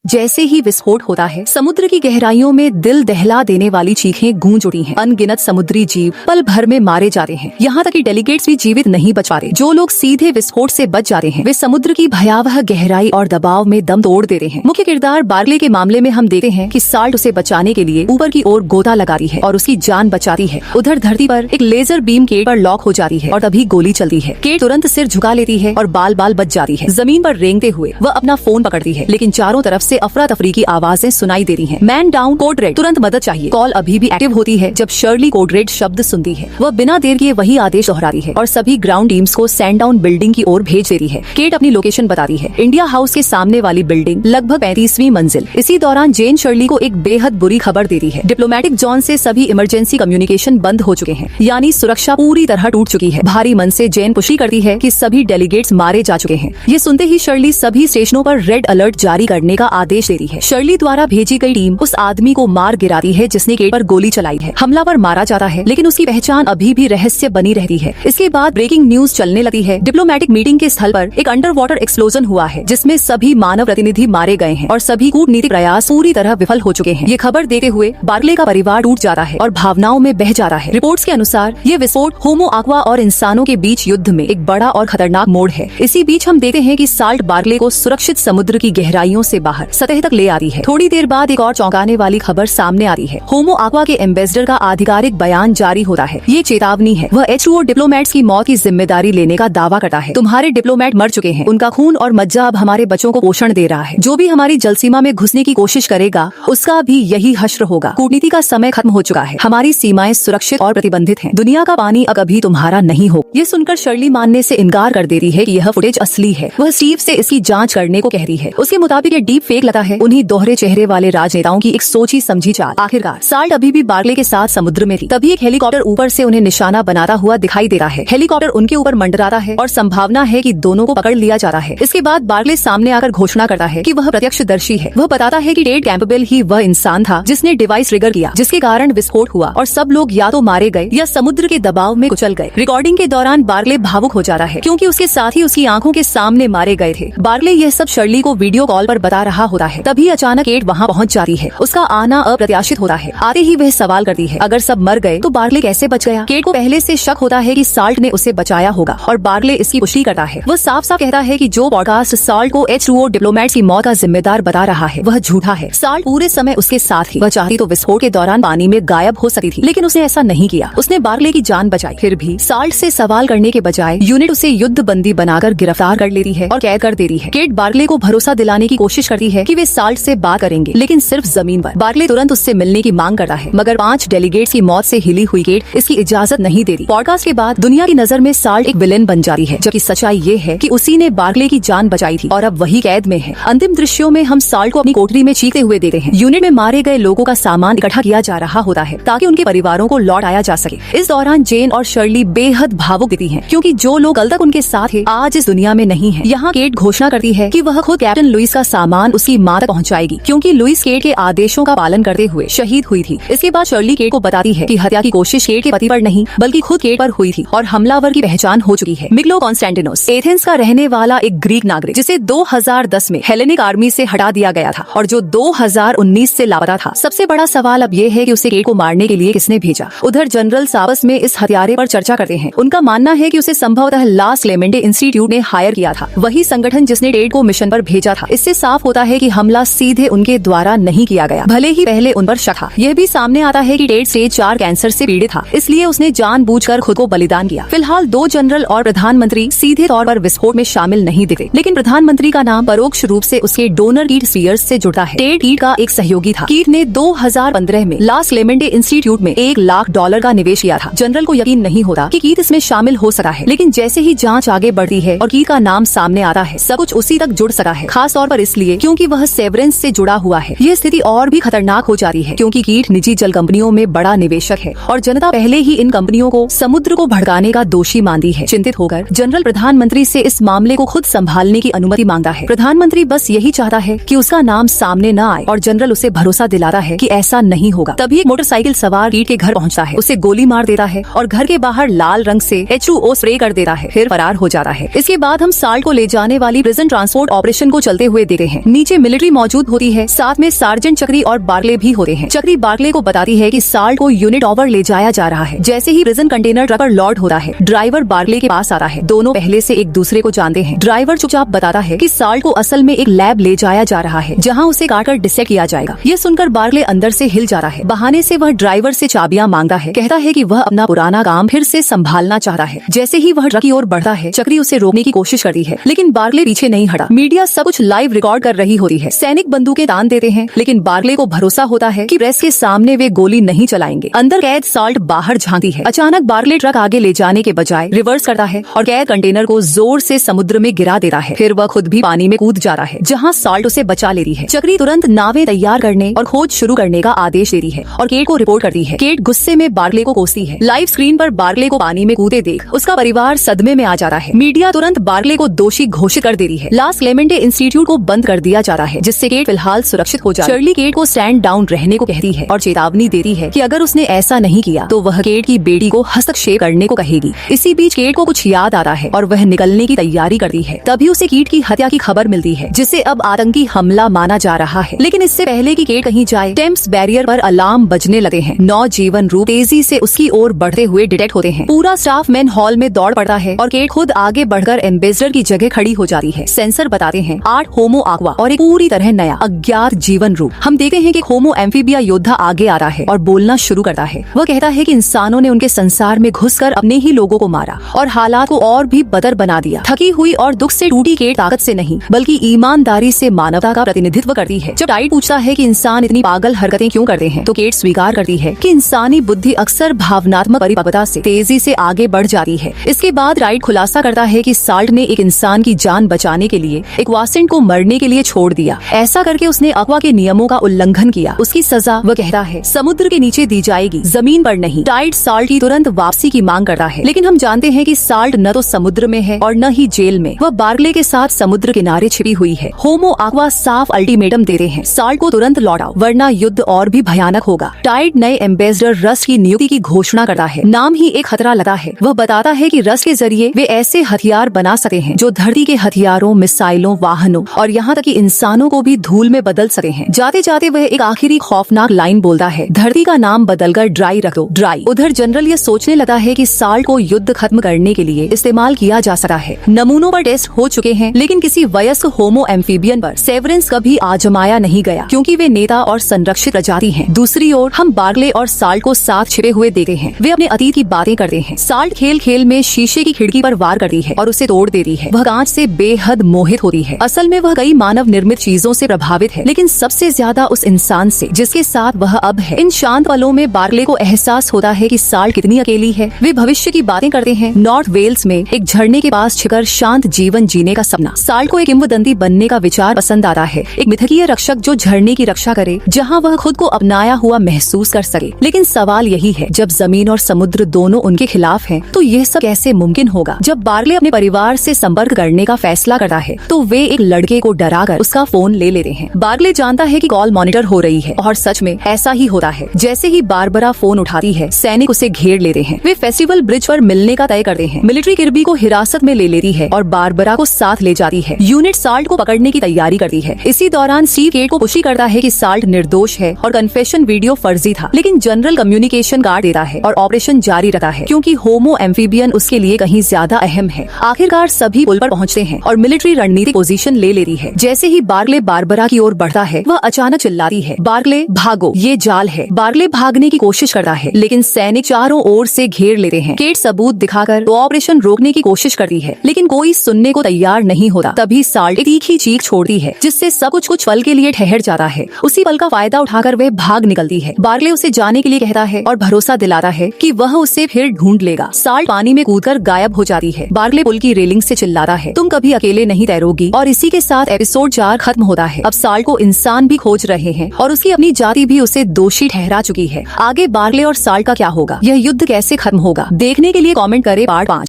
जैसे ही विस्फोट होता है, समुद्र की गहराइयों में दिल दहला देने वाली चीखें गूंज उठी हैं। अनगिनत समुद्री जीव पल भर में मारे जाते हैं। यहाँ तक कि डेलीगेट्स भी जीवित नहीं बच पाते। जो लोग सीधे विस्फोट से बच जाते हैं, वे समुद्र की भयावह गहराई और दबाव में दम तोड़ देते हैं। मुख्य किरदार बार्कले के मामले में हम देखते हैं कि साल्ट उसे बचाने के लिए ऊपर की ओर गोता लगाती है और उसकी जान बचाती है। उधर धरती पर एक लेजर बीम केट पर लॉक हो जाती है और तभी गोली चलती है। केट तुरंत सिर झुका लेती है और बाल बाल बच जाती है। जमीन पर रेंगते हुए वह अपना फोन पकड़ती है, लेकिन चारों तरफ से अफरा तफरी की आवाजें सुनाई देती हैं। मैन डाउन, कोड रेड, तुरंत मदद चाहिए। कॉल अभी भी एक्टिव होती है जब शर्ली कोड रेड शब्द सुनती है। वह बिना देर किए वही आदेश दोहराती है और सभी ग्राउंड टीम्स को सैंडाउन बिल्डिंग की ओर भेज देती है। केट अपनी लोकेशन बताती है, इंडिया हाउस के सामने वाली बिल्डिंग, लगभग 35वीं मंजिल। इसी दौरान जेन शर्ली को एक बेहद बुरी खबर देती है। डिप्लोमेटिक जोन से सभी इमरजेंसी कम्युनिकेशन बंद हो चुके हैं, यानी सुरक्षा पूरी तरह टूट चुकी है। भारी मन से जेन पुष्टि करती है कि सभी डेलीगेट्स मारे जा चुके हैं। ये सुनते ही शर्ली सभी स्टेशनों पर रेड अलर्ट जारी करने का आदेश देती है। शर्ली द्वारा भेजी गई टीम उस आदमी को मार गिराती है जिसने केट पर गोली चलाई है। हमलावर मारा जाता है, लेकिन उसकी पहचान अभी भी रहस्य बनी रहती है। इसके बाद ब्रेकिंग न्यूज चलने लगती है। डिप्लोमेटिक मीटिंग के स्थल पर एक अंडर वाटर एक्सप्लोजन हुआ है, जिसमें सभी मानव प्रतिनिधि मारे गए हैं और सभी कूटनीतिक प्रयास पूरी तरह विफल हो चुके हैं। ये खबर देते हुए बार्कले का परिवार टूट जाता है और भावनाओं में बह जाता है। रिपोर्ट्स के अनुसार ये विस्फोट होमो aqua और इंसानों के बीच युद्ध में एक बड़ा और खतरनाक मोड़ है। इसी बीच हम देखते हैं कि साल्ट बार्कले को सुरक्षित समुद्र की गहराइयों से बाहर सतह तक ले आती है। थोड़ी देर बाद एक और चौंकाने वाली खबर सामने आती है। होमो aqua के एम्बेसडर का आधिकारिक बयान जारी होता है। ये चेतावनी है। वह H2O डिप्लोमेट्स की मौत की जिम्मेदारी लेने का दावा करता है। तुम्हारे डिप्लोमेट मर चुके हैं, उनका खून और मज्जा अब हमारे बच्चों को पोषण दे रहा है। जो भी हमारी जलसीमा में घुसने की कोशिश करेगा, उसका भी यही हश्र होगा। कूटनीति का समय खत्म हो चुका है। हमारी सीमाएं सुरक्षित और प्रतिबंधित हैं। दुनिया का पानी अब कभी तुम्हारा नहीं हो। ये सुनकर शर्ली मानने से इनकार कर देती है कि यह फुटेज असली है। वह स्टीव से इसकी जांच करने को कहती है। उसके मुताबिक ये डीप फेक लगता है उन्हीं दोहरे चेहरे वाले राजनेताओं की एक सोची समझी चाल। आखिरकार साल्ट अभी भी बार्कले के साथ समुद्र में थी। तभी एक हेलीकॉप्टर ऊपर से उन्हें निशाना बनाता हुआ दिखाई देता है। हेलीकॉप्टर उनके ऊपर मंडराता है और संभावना है कि दोनों को पकड़ लिया जाता है। इसके बाद बार्कले सामने आकर घोषणा करता है कि वह प्रत्यक्षदर्शी है। वह बताता है कि टेड कैंपबेल ही वह इंसान था जिसने डिवाइस ट्रिगर किया, जिसके कारण विस्फोट हुआ और सब लोग या तो मारे गए या समुद्र के दबाव में कुचल गए। रिकॉर्डिंग के दौरान बार्कले भावुक हो जाता है, क्योंकि उसके साथी उसकी आंखों के सामने मारे गए थे। बार्कले यह सब शर्ली को वीडियो कॉल पर बता रहा होता है। तभी अचानक केट वहाँ पहुँच जाती है। उसका आना अप्रत्याशित होता है। आते ही वह सवाल करती है, अगर सब मर गए तो बार्कले कैसे बच गया? केट को पहले से शक होता है कि साल्ट ने उसे बचाया होगा और बार्कले इसकी पुष्टि करता है। वह साफ साफ कहता है कि जो पॉडकास्ट साल्ट को H2O डिप्लोमेट्स की मौत का जिम्मेदार बता रहा है वह झूठा है। साल्ट पूरे समय उसके साथ ही। वह चाहती तो विस्फोट के दौरान पानी में गायब हो सकती थी, लेकिन उसने ऐसा नहीं किया। उसने बार्कले की जान बचाई। फिर भी साल्ट से सवाल करने के बजाय यूनिट उसे युद्ध बंदी बनाकर गिरफ्तार कर लेती है और कैद कर देती है। केट बार्कले को भरोसा दिलाने की कोशिश करती है कि वे साल्ट से बात करेंगे, लेकिन सिर्फ जमीन पर। बार्कले तुरंत उससे मिलने की मांग करता है, मगर 5 डेलीगेट्स की मौत से हिली हुई केट इसकी इजाजत नहीं देती। पॉडकास्ट के बाद दुनिया की नजर में साल्ट एक विलेन बन जाती है, जबकि सच्चाई ये है कि उसी ने बार्कले की जान बचाई थी और अब वही कैद में है। अंतिम दृश्यों में हम साल्ट को अपनी कोठरी में चीखते हुए देखते हैं। यूनिट में मारे गए लोगों का सामान इकट्ठा किया जा रहा होता है ताकि उनके परिवारों को लौट आया जा सके। इस दौरान जेन और शर्ली बेहद भावुक दिखती हैं, क्योंकि जो लोग कल तक उनके साथ थे आज इस दुनिया में नहीं है। यहाँ केट घोषणा करती है कि वह खुद कैप्टन लुइस का सामान उसकी मां तक पहुँचाएगी, क्योंकि लुइस केट के आदेशों का पालन करते हुए शहीद हुई थी। इसके बाद शर्ली केट को बताती है कि हत्या की कोशिश केट के पति पर नहीं बल्कि खुद केट पर हुई थी और हमलावर की पहचान हो चुकी है। मिग्लो कॉन्स्टेंटिनोस, एथेंस का रहने वाला एक ग्रीक नागरिक, जिसे 2010 में हेलेनिक आर्मी से हटा दिया गया था और जो 2019 से लापता था। सबसे बड़ा सवाल अब ये है कि उसे केट को मारने के लिए किसने भेजा। उधर जनरल आपस में इस हत्यारे पर चर्चा करते हैं। उनका मानना है कि उसे संभवतः लास क्लेमेंटे इंस्टीट्यूट ने हायर किया था, वही संगठन जिसने टेड को मिशन पर भेजा था। इससे साफ होता है कि हमला सीधे उनके द्वारा नहीं किया गया, भले ही पहले उन पर शक था। यह भी सामने आता है कि टेड स्टेज 4 कैंसर से पीड़ित था, इसलिए उसने जानबूझकर खुद को बलिदान किया। फिलहाल 2 जनरल और प्रधानमंत्री सीधे तौर पर विस्फोट में शामिल नहीं दिखे, लेकिन प्रधानमंत्री का नाम परोक्ष रूप से उसके डोनर कीट स्पीयर्स से जुड़ता है। टेड कीट का एक सहयोगी था। कीट ने 2015 में लास क्लेमेंटे इंस्टीट्यूट में $1 लाख का निवेश किया था। जनरल को यकीन नहीं होता कि कीट इसमें शामिल हो सकता है, लेकिन जैसे ही जांच आगे बढ़ती है और कीट का नाम सामने आता है, सब कुछ उसी तक जुड़ सका है। खास तौर पर इसलिए क्योंकि वह सेवरेंस से जुड़ा हुआ है। ये स्थिति और भी खतरनाक हो जाती है, क्योंकि कीट निजी जल कंपनियों में बड़ा निवेशक है और जनता पहले ही इन कंपनियों को समुद्र को भड़काने का दोषी मानती है। चिंतित होकर जनरल प्रधानमंत्री से इस मामले को खुद संभालने की अनुमति मांगता है। प्रधानमंत्री बस यही चाहता है कि उसका नाम सामने न आए और जनरल उसे भरोसा दिलाता है कि ऐसा नहीं होगा। तभी एक मोटरसाइकिल सवार कीट के घर पहुंचता है, उसे गोली मार देता है और घर के बाहर लाल रंग से H2O स्प्रे कर देता है, फिर फरार हो जाता है। इसके बाद हम साल्ट को ले जाने वाली प्रिजन ट्रांसपोर्ट ऑपरेशन को चलते हुए देखते हैं। नीचे मिलिट्री मौजूद होती है, साथ में सार्जेंट चक्री और बार्ले भी होते हैं। चक्री बार्ले को बताती है कि साल्ट को यूनिट ओवर ले जाया जा रहा है। जैसे ही प्रिजन कंटेनर ट्रक पर लोड होता है, ड्राइवर बार्ले के पास आता है। दोनों पहले से एक दूसरे को जानते हैं। ड्राइवर चुपचाप बताता है कि साल्ट को असल में एक लैब ले जाया जा रहा है, जहां उसे काटकर डिसेक्ट किया जाएगा। ये सुनकर बार्ले अंदर से हिल जाता है। बहाने से वह ड्राइवर से चाबियां मांगता है, कहता है कि वह अपना पुराना काम फिर से संभालना चाहता है। जैसे ही वह ट्रक की ओर बढ़ता है, चक्री उसे रोकने की कोशिश करती है, लेकिन बार्ले पीछे नहीं हटा। मीडिया सब कुछ लाइव रिकॉर्ड कर रही होती है। सैनिक बंदूकें तान देते हैं, लेकिन बार्ले को भरोसा होता है कि प्रेस के सामने वे गोली नहीं चलाएंगे। अंदर कैद साल्ट बाहर झांकती है। अचानक बार्ले ट्रक आगे ले जाने के बजाय रिवर्स करता है और कैद कंटेनर को जोर से समुद्र में गिरा देता है। फिर वह खुद भी पानी में कूद जाता है, जहां साल्ट उसे बचा लेती है। चक्री तुरंत नावें तैयार करने और खोज शुरू करने का आदेश देती है और केट को रिपोर्ट करती है। केट गुस्से में बार्ले को कोसती है। लाइव स्क्रीन पर बार्ले को पानी में कूदे देख उसका परिवार सदमे में आ जाता है। मीडिया तुरंत बार्ले को दोषी घोषित कर देती है। लास क्लेमेंटे इंस्टीट्यूट को बंद कर दिया जाता है, जिससे केट फिलहाल सुरक्षित हो जाती है। शर्ली केट को स्टैंड डाउन रहने को कहती है और चेतावनी देती है कि अगर उसने ऐसा नहीं किया तो वह केट की बेटी को हस्तक्षेप करने को कहेगी। इसी बीच केट को कुछ याद आता है और वह निकलने की तैयारी करती है। तभी उसे कीट की हत्या की खबर मिलती है, जिसे अब आतंकी हमला माना जा रहा है। लेकिन इससे पहले कि केट कहीं जाए, टेम्स बैरियर पर अलार्म बजने लगते हैं। 9 जीवन रूप तेजी से उसकी ओर बढ़ते हुए डिटेक्ट होते हैं। पूरा स्टाफ मैन हॉल में दौड़ पड़ता है और केट खुद आगे बढ़कर एम्बेसडर की जगह खड़ी हो जाती है। सेंसर बताते हैं 8 होमो आक्वा और एक पूरी तरह नया अज्ञात जीवन रूप। हम देखते हैं कि होमो एम्फीबिया योद्धा आगे आ रहा है और बोलना शुरू करता है। वह कहता है कि इंसानों ने उनके संसार में घुसकर अपने ही लोगों को मारा और हालात को और भी बदतर बना दिया। थकी हुई और दुख से टूटी केट ताकत से नहीं बल्कि ईमानदारी से मानवता का प्रतिनिधित्व करती है। जब टाइड पूछता है कि इंसान इतनी पागल हरकतें क्यों करते हैं, तो केट स्वीकार करती है कि इंसानी बुद्धि अक्सर भावनात्मक परिपक्वता से तेजी से आगे बढ़ जाती है। इसके बाद राइट खुलासा करता है कि साल्ट ने एक इंसान की जान बचाने के लिए एक वासेंट को मरने के लिए छोड़ दिया। ऐसा करके उसने अक्वा के नियमों का उल्लंघन किया। उसकी सजा वह कहता है समुद्र के नीचे दी जाएगी, जमीन पर नहीं। टाइड साल्ट की तुरंत वापसी की मांग करता है, लेकिन हम जानते हैं कि साल्ट न तो समुद्र में है और न ही जेल में। वह बार्ले के साथ समुद्र किनारे छिपी हुई है। होमो आक्वा साफ अल्टीमेटम देते हैं, साल्ट को तुरंत लौटाओ वरना युद्ध और भी भयानक होगा। टाइड नए एम्बेसडर रस्ट की नियुक्ति की घोषणा करता है। नाम ही एक खतरा लगा है। वह बताता है कि रस्ट के जरिए वे ऐसे हथियार बना सकते हैं जो धरती के हथियारों, मिसाइलों, वाहनों और यहाँ तक कि इंसानों को भी धूल में बदल सकते हैं। जाते जाते वह एक आखिरी खौफनाक लाइन बोलता है, धरती का नाम बदलकर ड्राई रख दो, ड्राई। उधर जनरल ये सोचने लगा है कि साल्ट को युद्ध खत्म करने के लिए इस्तेमाल किया जा सकता है। नमूनों पर टेस्ट हो चुके हैं, लेकिन किसी वयस्क होमो एम्फीबियन पर सेवरेंस कभी आजमाया नहीं गया, क्योंकि वे नेता और संरक्षित प्रजाति हैं। दूसरी ओर हम बार्ले और साल्ट को साथ छिपे हुए देखते हैं। वे अपने अतीत की बातें करते हैं। साल्ट खेल खेल में शीशे की खिड़की पर वार करती है और उसे तोड़ देती है। वह कांच से बेहद मोहित होती है। असल में वह कई मानव निर्मित चीजों से प्रभावित है, लेकिन सबसे ज्यादा उस इंसान से जिसके साथ वह अब है। इन शांत पलों में बार्ले को एहसास होता है कि साल्ट कितनी अकेली है। वे भविष्य की बातें करते हैं। नॉर्थ वेल्स में एक झरने के पास छिपकर शांत जीवन जीने का सपना। साल्ट को एक किंवदंती बनने का विचार पसंद आता है, एक मिथकीय रक्षक जो झरने की रक्षा करे, जहां वह खुद को अपनाया हुआ महसूस कर सके। लेकिन सवाल यही है, जब जमीन और समुद्र दोनों उनके खिलाफ हैं, तो यह सब कैसे मुमकिन होगा? जब बार्ले अपने परिवार से संपर्क करने का फैसला करता है, तो वे एक लड़के को डराकर उसका फोन ले लेते हैं। बार्ले जानता है कि कॉल मॉनिटर हो रही है और सच में ऐसा ही होता है। जैसे ही बारबरा फोन उठाती है, सैनिक उसे घेर लेते हैं। वे फेस्टिवल ब्रिज पर मिलने का तय करते हैं। मिलिट्री किर्बी को हिरासत में ले लेती है और बारबरा को साथ ले जाती है। यूनिट साल्ट को पकड़ने की तैयारी करती है। इसी दौरान स्टीव केट को पुष्टि करता है कि साल्ट निर्दोष है और कन्फेशन वीडियो फर्जी था, लेकिन जनरल कम्युनिकेशन काट देता है और ऑपरेशन जारी रहता है, क्योंकि होमो एम्फीबियन उसके लिए कहीं ज्यादा अहम है। आखिरकार सभी पुल पर पहुंचते हैं और मिलिट्री रणनीतिक पोजीशन ले लेती है। जैसे ही बार्ले बारबरा की ओर बढ़ता है, वह अचानक चिल्लाती है, बार्ले भागो, ये जाल है। बार्ले भागने की कोशिश करता है, लेकिन सैनिक चारों ओर से घेर लेते हैं। केट सबूत दिखाकर ऑपरेशन रोकने की कोशिश करती है, लेकिन कोई सुनने को तैयार नहीं होता। तभी साल्ट एक तीखी चीख छोड़ती है, जिससे सब कुछ पल के लिए ठहर जाता है। उसी पल का फायदा उठाकर वह भाग निकलती है। बार्ले उसे जाने के लिए कहता है और भरोसा दिलाता है कि वह उसे फिर ढूंढ लेगा। साल्ट पानी में कूदकर गायब हो जाती है। बार्ले पुल की रेलिंग से चिल्लाता है, तुम कभी अकेले नहीं तैरोगी। और इसी के साथ एपिसोड 4 खत्म होता है। अब साल्ट को इंसान भी खोज रहे हैं और उसकी अपनी जाति भी उसे दोषी ठहरा चुकी है। आगे बार्ले और साल्ट का क्या होगा? यह युद्ध कैसे खत्म होगा? देखने के लिए कमेंट करें पार्ट 5।